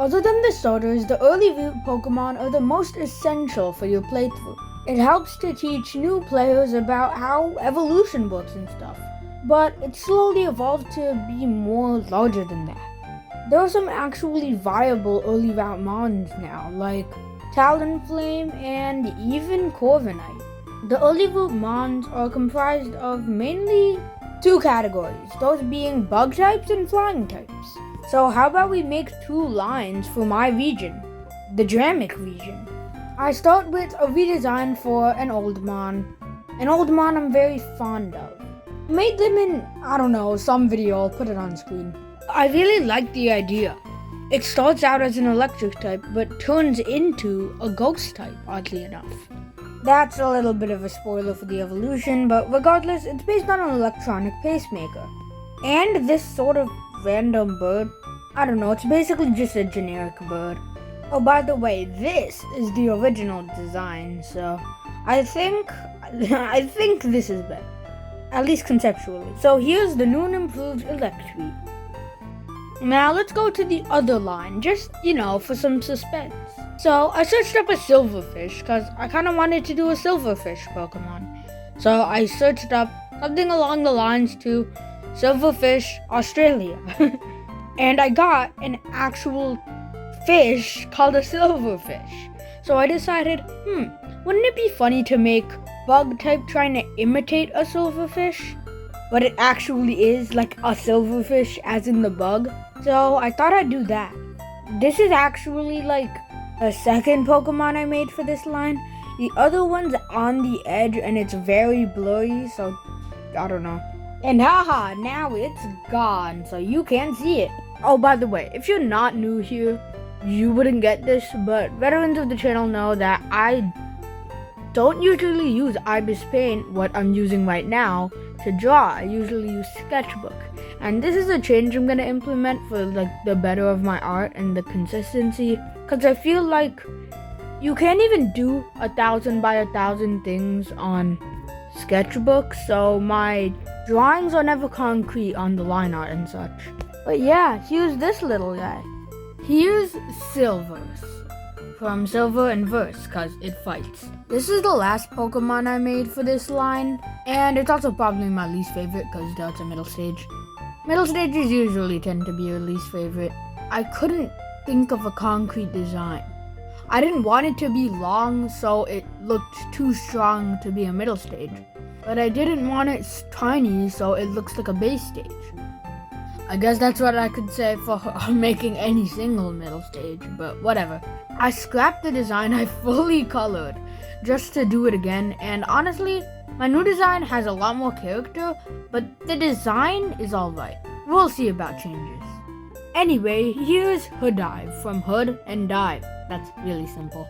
Other than the starters, the early root Pokemon are the most essential for your playthrough. It helps to teach new players about how evolution works and stuff, but it slowly evolved to be more larger than that. There are some actually viable early route mons now, like Talonflame and even Corviknight. The early root mons are comprised of mainly two categories, those being bug types and flying types. So how about we make two lines for my region, the Dramic region. I start with a redesign for an old mon I'm very fond of. I made them in, some video, I'll put it on screen. I really like the idea. It starts out as an electric type, but turns into a ghost type, oddly enough. That's a little bit of a spoiler for the evolution, but regardless, it's based on an electronic pacemaker. And this sort of random bird, it's basically just a generic bird. Oh, by the way, this is the original design, so I think this is better, at least conceptually. So here's the new and improved Electrike. Now let's go to the other line, just, for some suspense. So I searched up a silverfish, because I kind of wanted to do a silverfish Pokemon. So I searched up something along the lines to Silverfish Australia. And I got an actual fish called a silverfish. So I decided, wouldn't it be funny to make bug type trying to imitate a silverfish? But it actually is like a silverfish as in the bug. So I thought I'd do that. This is actually like a second Pokemon I made for this line. The other one's on the edge and it's very blurry, so I don't know. And haha, now it's gone, so you can't see it. Oh, by the way, if you're not new here, you wouldn't get this, but veterans of the channel know that I don't usually use Ibis Paint, what I'm using right now, to draw. I usually use Sketchbook. And this is a change I'm gonna implement for the better of my art and the consistency, because I feel like you can't even do 1,000 by 1,000 things on Sketchbook, so my drawings are never concrete on the line art and such. But yeah, here's this little guy. Here's Silvers, from Silver and Verse, cause it fights. This is the last Pokemon I made for this line, and it's also probably my least favorite, cause that's a middle stage. Middle stages usually tend to be your least favorite. I couldn't think of a concrete design. I didn't want it to be long, so it looked too strong to be a middle stage. But I didn't want it tiny, so it looks like a base stage. I guess that's what I could say for making any single middle stage, but whatever. I scrapped the design I fully colored just to do it again, and honestly, my new design has a lot more character, but the design is alright. We'll see about changes. Anyway, here's Hoodive from Hood and Dive. That's really simple.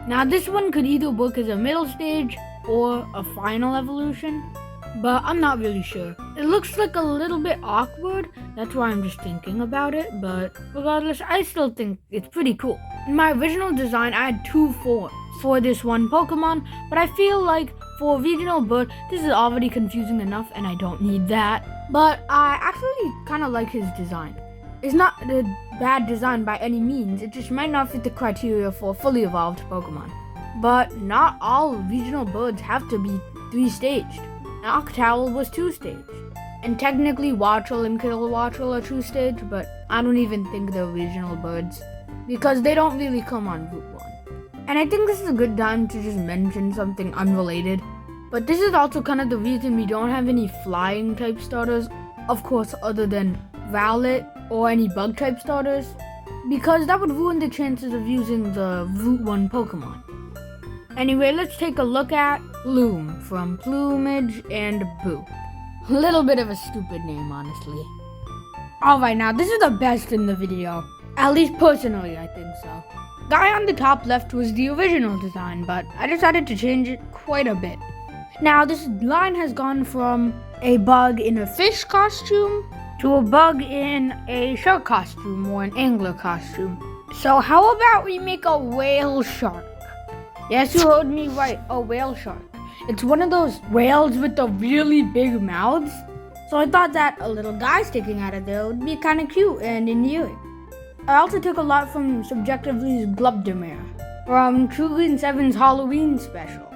Now this one could either work as a middle stage or a final evolution, but I'm not really sure. It looks like a little bit awkward, that's why I'm just thinking about it, but regardless, I still think it's pretty cool. In my original design, I had two forms for this one Pokemon, but I feel like for a regional bird, this is already confusing enough and I don't need that. But I actually kind of like his design. It's not a bad design by any means, it just might not fit the criteria for a fully evolved Pokemon. But not all regional birds have to be 3-staged. Noctowl was 2-staged. And technically Wattrel and Kilowattrel are 2-stage, but I don't even think they're regional birds, because they don't really come on Route 1. And I think this is a good time to just mention something unrelated, but this is also kind of the reason we don't have any flying type starters, of course other than Rowlet or any bug type starters, because that would ruin the chances of using the Route 1 Pokemon. Anyway, let's take a look at Plume from Plumage and Boo. A little bit of a stupid name, honestly. Alright, now this is the best in the video. At least personally, I think so. Guy on the top left was the original design, but I decided to change it quite a bit. Now, this line has gone from a bug in a fish costume to a bug in a shark costume or an angler costume. So how about we make a whale shark? Yes, you heard me right, a whale shark. It's one of those whales with the really big mouths. So I thought that a little guy sticking out of there would be kind of cute and endearing. I also took a lot from Subjectively's Glubdemere, from Trugan7's Halloween special,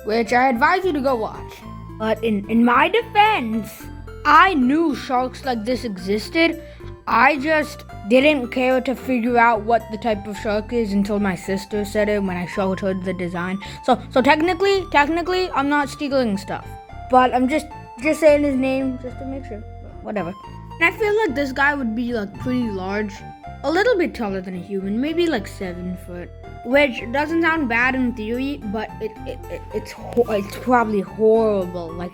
which I advise you to go watch. But in my defense, I knew sharks like this existed. I just didn't care to figure out what the type of shark is until my sister said it when I showed her the design. So technically, I'm not stealing stuff. But I'm just saying his name just to make sure. Whatever. And I feel like this guy would be like pretty large. A little bit taller than a human, maybe like 7 foot. Which doesn't sound bad in theory, but it's probably horrible, like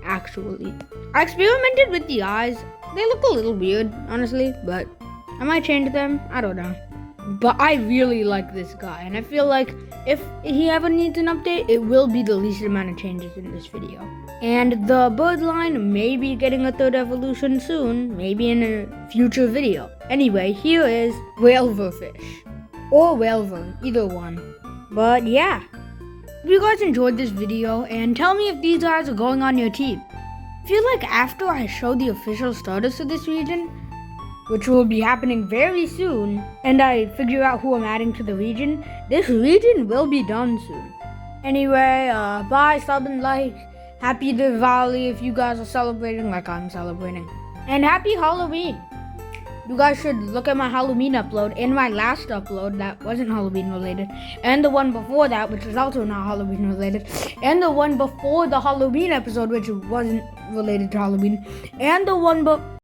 actually. I experimented with the eyes. They look a little weird, honestly, but I might change them. I don't know. But I really like this guy, and I feel like if he ever needs an update, it will be the least amount of changes in this video. And the bird line may be getting a 3rd evolution soon, maybe in a future video. Anyway, here is Whalverfish. Or Whalver, either one. But yeah. If you guys enjoyed this video, and tell me if these guys are going on your team. I feel like after I show the official starters for this region, which will be happening very soon, and I figure out who I'm adding to the region, this region will be done soon. Anyway, bye, sub and like. Happy Diwali if you guys are celebrating like I'm celebrating. And happy Halloween! You guys should look at my Halloween upload and my last upload that wasn't Halloween related, and the one before that, which was also not Halloween related, and the one before the Halloween episode, which wasn't related to Halloween, and the one